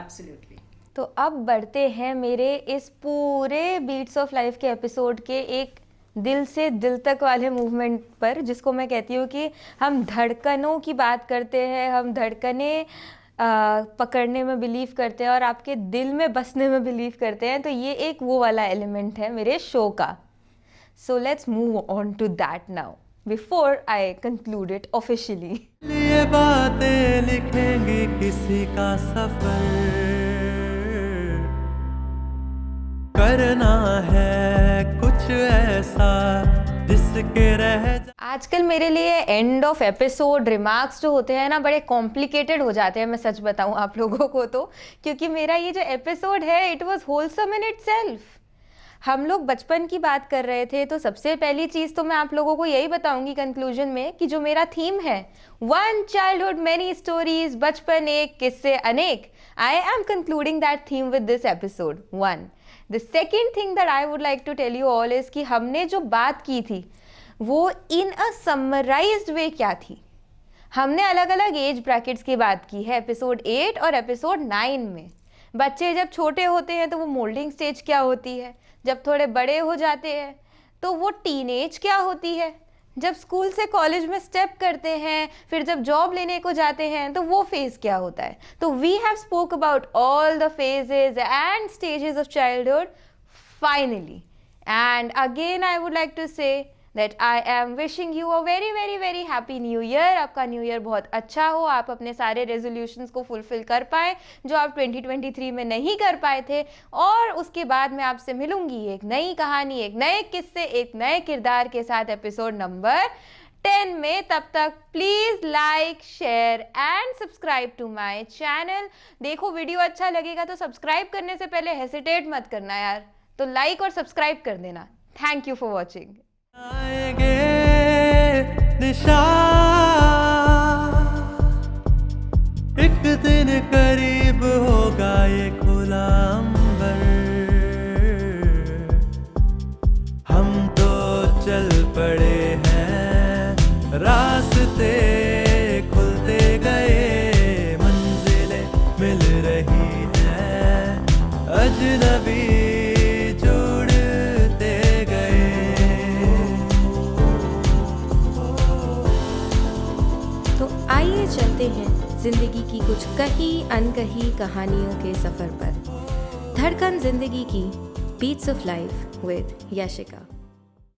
absolutely. तो अब बढ़ते हैं मेरे इस पूरे बीट्स ऑफ लाइफ के एपिसोड के एक दिल से दिल तक वाले मूवमेंट पर, जिसको मैं कहती हूँ कि हम धड़कनों की बात करते हैं, हम धड़कनें पकड़ने में बिलीव करते हैं और आपके दिल में बसने में बिलीव करते हैं. तो ये एक वो वाला एलिमेंट है मेरे शो का. So let's move on to that now before I conclude it officially. ये बातें लिखेंगे किसी का सफर, करना है कुछ ऐसा जिसके रह. आजकल मेरे लिए एंड ऑफ एपिसोड रिमार्क्स जो होते हैं ना बड़े कॉम्प्लिकेटेड हो जाते हैं, मैं सच बताऊं आप लोगों को तो, क्योंकि मेरा ये जो एपिसोड है it was wholesome in itself. हम लोग बचपन की बात कर रहे थे, तो सबसे पहली चीज़ तो मैं आप लोगों को यही बताऊंगी कंक्लूजन में कि जो मेरा थीम है, वन चाइल्डहुड मैनी स्टोरीज, बचपन एक किस्से अनेक, I am concluding that theme with this episode 1. The second thing that I would like to tell you all is कि हमने जो बात की थी वो इन अ समराइज्ड वे क्या थी. हमने अलग अलग एज ब्रैकेट्स की बात की है एपिसोड 8 और एपिसोड 9 में. बच्चे जब छोटे होते हैं तो वो मोल्डिंग स्टेज क्या होती है, जब थोड़े बड़े हो जाते हैं तो वो टीनेज क्या होती है, जब स्कूल से कॉलेज में स्टेप करते हैं, फिर जब जॉब लेने को जाते हैं तो वो फेज क्या होता है. तो we have spoke about all the phases and stages of childhood finally. And again I would like to say that I am wishing you a very very very happy new year. आपका new year बहुत अच्छा हो, आप अपने सारे resolutions को fulfil कर पाए जो आप 2023 में नहीं कर पाए थे. और उसके बाद मैं आपसे मिलूंगी एक नई कहानी, एक नए किस्से, एक नए किरदार के साथ एपिसोड नंबर 10 में. तब तक please like, share and subscribe to my channel. देखो वीडियो अच्छा लगेगा तो सब्सक्राइब करने से पहले हेसिटेट मत करना यार, तो लाइक और सब्सक्राइब कर देना. Thank you for watching. आएंगे निशान, एक दिन करीब होगा ये खुला अंबर. हम तो चल पड़े हैं, रास्ते खुलते गए, मंजिलें मिल रही हैं, अजनबी चलते हैं जिंदगी की कुछ कही अनकही कहानियों के सफर पर. धड़कन जिंदगी की beats of life with Yashika.